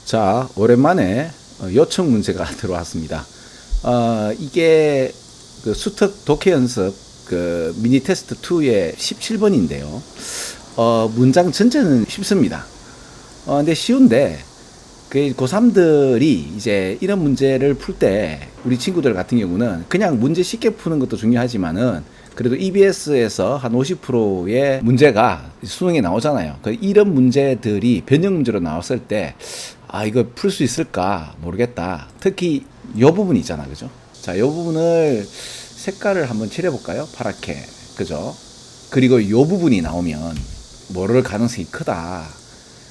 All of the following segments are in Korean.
자, 오랜만에 요청 문제가 들어왔습니다. 이게 그 수특 독해 연습 그 미니 테스트 2의 17번인데요. 문장 전체는 쉽습니다. 근데 쉬운데 그 고3들이 이제 이런 문제를 풀 때 우리 친구들 같은 경우는 그냥 문제 쉽게 푸는 것도 중요하지만은 그래도 EBS에서 한 50%의 문제가 수능에 나오잖아요. 이런 문제들이 변형 문제로 나왔을 때 이거 풀 수 있을까 모르겠다. 특히 이 부분 있잖아, 그죠? 자, 이 부분을 색깔을 한번 칠해볼까요? 파랗게, 그죠? 그리고 이 부분이 나오면 모를 가능성이 크다.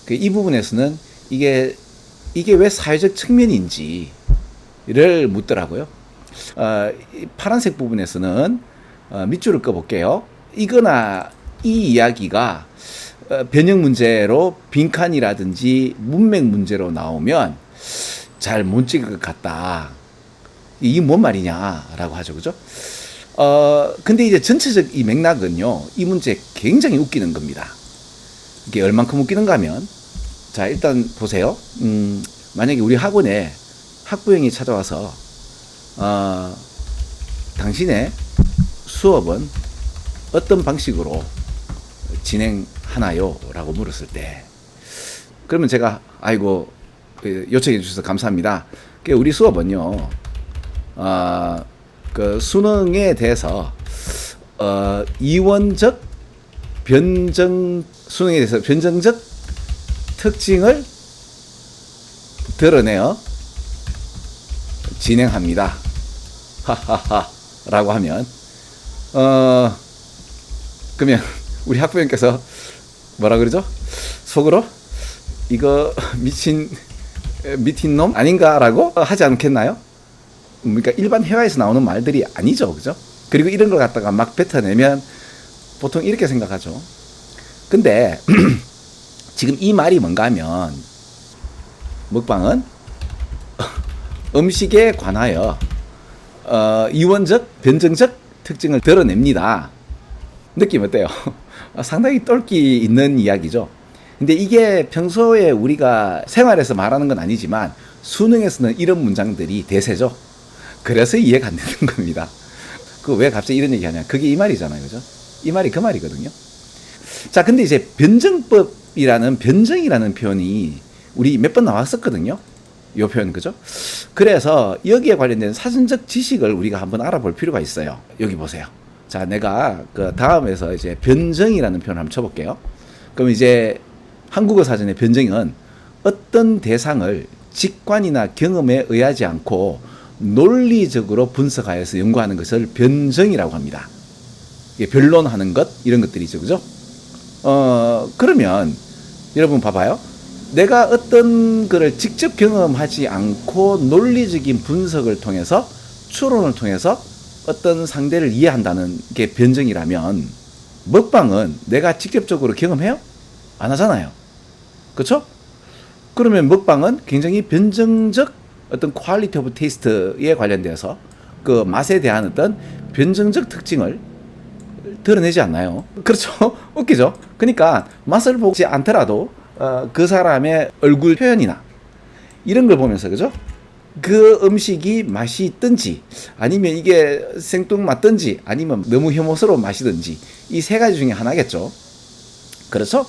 이 부분에서는 이게 왜 사회적 측면인지를 묻더라고요. 이 파란색 부분에서는 밑줄을 꺼볼게요. 이거나 이 이야기가 변형 문제로 빈칸이라든지 문맥 문제로 나오면 잘 못 찍을 것 같다. 이게 뭔 말이냐라고 하죠, 그죠? 근데 이제 전체적 이 맥락은요, 이 문제 굉장히 웃기는 겁니다. 이게 얼만큼 웃기는가 하면, 자, 일단 보세요. 만약에 우리 학원에 학부형이 찾아와서, 당신의 수업은 어떤 방식으로 진행하나요? 라고 물었을 때, 그러면 제가, 요청해 주셔서 감사합니다. 우리 수업은요, 그 수능에 대해서, 이원적 수능에 대해서 변정적 특징을 드러내어 진행합니다. 하하하. 라고 하면, 그러면 우리 학부형께서 뭐라 그러죠? 속으로 이거 미친 놈 아닌가라고 하지 않겠나요? 그러니까 일반 회화에서 나오는 말들이 아니죠, 그죠? 그리고 이런 걸 갖다가 막 뱉어내면 보통 이렇게 생각하죠. 근데 지금 이 말이 뭔가 하면 먹방은 음식에 관하여 이원적, 변정적 특징을 드러냅니다. 느낌 어때요? 상당히 똘끼 있는 이야기죠. 근데 이게 평소에 우리가 생활에서 말하는 건 아니지만 수능에서는 이런 문장들이 대세죠. 그래서 이해가 안 되는 겁니다. 왜 갑자기 이런 얘기 하냐? 그게 이 말이잖아요, 그죠? 이 말이 그 말이거든요. 자, 근데 이제 변정이라는 표현이 우리 몇 번 나왔었거든요. 요 표현, 그죠? 그래서 여기에 관련된 사전적 지식을 우리가 한번 알아볼 필요가 있어요. 여기 보세요. 자, 내가 그 다음에서 이제 변정이라는 표현을 한번 쳐볼게요. 그럼 이제 한국어 사전의 변정은 어떤 대상을 직관이나 경험에 의하지 않고 논리적으로 분석하여서 연구하는 것을 변정이라고 합니다. 이게 변론하는 것, 이런 것들이죠, 그죠? 그러면 여러분 봐봐요. 내가 어떤 거를 직접 경험하지 않고 논리적인 분석을 통해서, 추론을 통해서 어떤 상대를 이해한다는 게 변정이라면, 먹방은 내가 직접적으로 경험해요? 안 하잖아요. 그렇죠? 그러면 먹방은 굉장히 변정적 어떤 퀄리티 오브 테이스트에 관련돼서 그 맛에 대한 어떤 변정적 특징을 드러내지 않나요? 그렇죠? 웃기죠? 그러니까 맛을 보지 않더라도 그 사람의 얼굴 표현이나 이런 걸 보면서, 그죠? 그 음식이 맛이 있든지 아니면 이게 생뚱맞든지 아니면 너무 혐오스러운 맛이든지 이 세 가지 중에 하나겠죠. 그렇죠?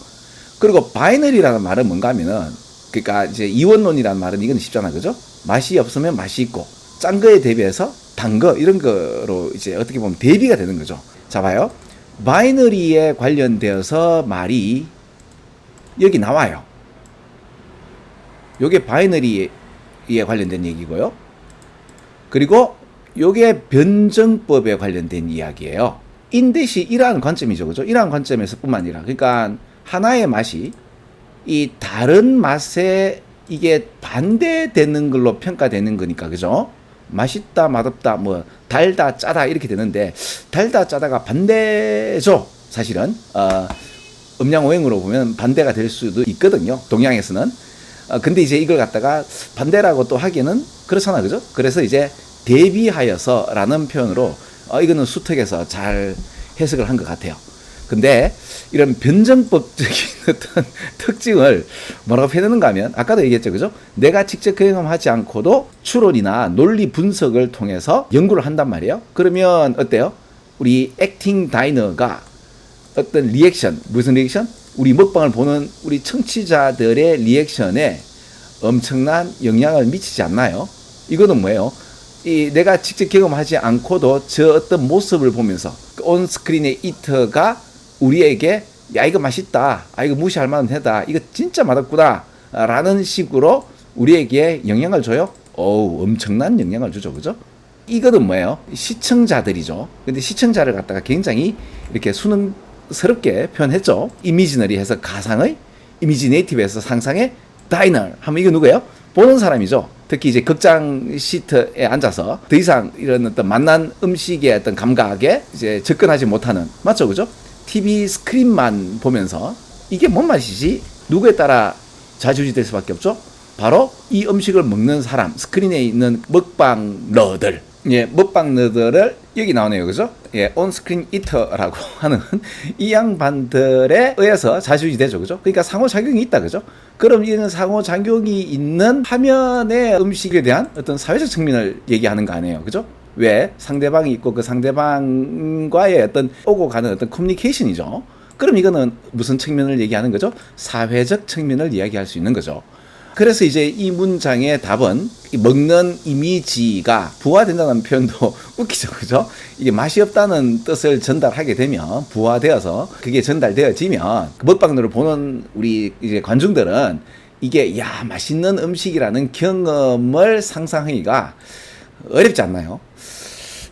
그리고 바이너리라는 말은 뭔가 하면은, 그러니까 이제 이원론이라는 말은 이건 쉽잖아, 그죠? 맛이 없으면 맛이 있고 짠 거에 대비해서 단 거 이런 거로 이제 어떻게 보면 대비가 되는 거죠. 자, 봐요. 바이너리에 관련되어서 말이 여기 나와요. 요게 바이너리에 관련된 얘기고요. 그리고 요게 변정법에 관련된 이야기예요. 인듯이 이러한 관점이죠, 그죠? 이러한 관점에서 뿐만 아니라, 그러니까 하나의 맛이 이 다른 맛에 이게 반대되는 걸로 평가되는 거니까, 그죠? 맛있다, 맛없다, 뭐 달다, 짜다 이렇게 되는데, 달다, 짜다가 반대죠, 사실은. 음양오행으로 보면 반대가 될 수도 있거든요, 동양에서는. 근데 이제 이걸 갖다가 반대라고 또 하기에는 그렇잖아, 그죠? 그래서 이제 대비하여서라는 표현으로 이거는 수특에서 잘 해석을 한 것 같아요. 근데 이런 변정법적인 어떤 특징을 뭐라고 표현하는가 하면 아까도 얘기했죠. 그죠? 내가 직접 경험하지 않고도 추론이나 논리 분석을 통해서 연구를 한단 말이에요. 그러면 어때요? 우리 액팅 다이너가 어떤 리액션, 무슨 리액션? 우리 먹방을 보는 우리 청취자들의 리액션에 엄청난 영향을 미치지 않나요? 이거는 뭐예요? 내가 직접 경험하지 않고도 저 어떤 모습을 보면서 온 스크린의 이터가 우리에게 야 이거 맛있다, 아 이거 무시할 만한 해다, 이거 진짜 맛없구나 라는 식으로 우리에게 영향을 줘요. 어우, 엄청난 영향을 주죠. 그죠? 이거는 뭐예요? 시청자들이죠. 근데 시청자를 갖다가 굉장히 이렇게 수능스럽게 표현했죠. 이미지너리 해서 가상의, 이미지 네이티브에서 상상의, 다이너 하면 이거 누구예요? 보는 사람이죠. 특히 이제 극장 시트에 앉아서 더 이상 이런 어떤 맛난 음식의 어떤 감각에 이제 접근하지 못하는, 맞죠? 그죠? TV 스크린만 보면서 이게 뭔 맛이지? 누구에 따라 좌지우지 될 수밖에 없죠? 바로 이 음식을 먹는 사람, 스크린에 있는 먹방러들. 예, 먹방러들을 여기 나오네요. 그죠? 예, 온스크린 이터라고 하는 이 양반들에 의해서 좌지우지 되죠. 그죠? 그러니까 상호작용이 있다. 그죠? 그럼 이런 상호작용이 있는 화면의 음식에 대한 어떤 사회적 측면을 얘기하는 거 아니에요. 그죠? 왜? 상대방이 있고 그 상대방과의 어떤 오고 가는 어떤 커뮤니케이션이죠. 그럼 이거는 무슨 측면을 얘기하는 거죠? 사회적 측면을 이야기할 수 있는 거죠. 그래서 이제 이 문장의 답은 먹는 이미지가 부화된다는 표현도 웃기죠. 그죠? 이게 맛이 없다는 뜻을 전달하게 되면 부화되어서 그게 전달되어지면 먹방들을 보는 우리 이제 관중들은 이게 야 맛있는 음식이라는 경험을 상상하기가 어렵지 않나요?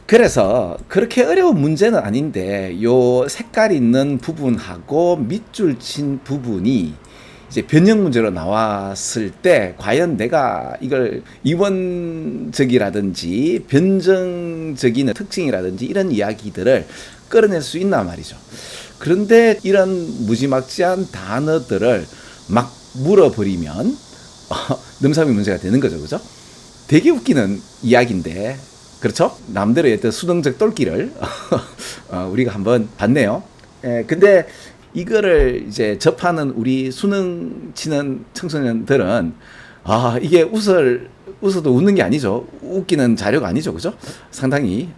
그래서 그렇게 어려운 문제는 아닌데 요 색깔 있는 부분하고 밑줄 친 부분이 이제 변형 문제로 나왔을 때 과연 내가 이걸 이원적이라든지 변정적인 특징이라든지 이런 이야기들을 끌어낼 수 있나 말이죠. 그런데 이런 무지막지한 단어들을 막 물어버리면 넘사벽 문제가 되는 거죠. 그죠? 되게 웃기는 이야기인데, 그렇죠? 남들의 어떤 수능적 똘끼를 우리가 한번 봤네요. 근데 이거를 이제 접하는 우리 수능 치는 청소년들은 이게 웃어도 웃는 게 아니죠. 웃기는 자료가 아니죠. 그죠? 상당히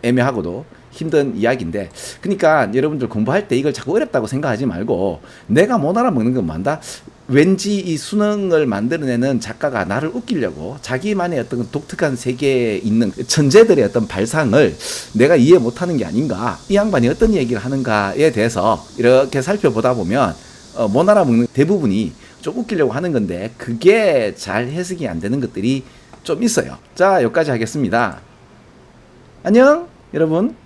애매하고도 힘든 이야기인데, 그러니까 여러분들 공부할 때 이걸 자꾸 어렵다고 생각하지 말고 내가 못 알아먹는 건 뭔다? 왠지 이 수능을 만들어내는 작가가 나를 웃기려고 자기만의 어떤 독특한 세계에 있는 천재들의 어떤 발상을 내가 이해 못하는 게 아닌가, 이 양반이 어떤 얘기를 하는가에 대해서 이렇게 살펴보다 보면 못 알아먹는 대부분이 좀 웃기려고 하는 건데 그게 잘 해석이 안 되는 것들이 좀 있어요. 자, 여기까지 하겠습니다. 안녕 여러분.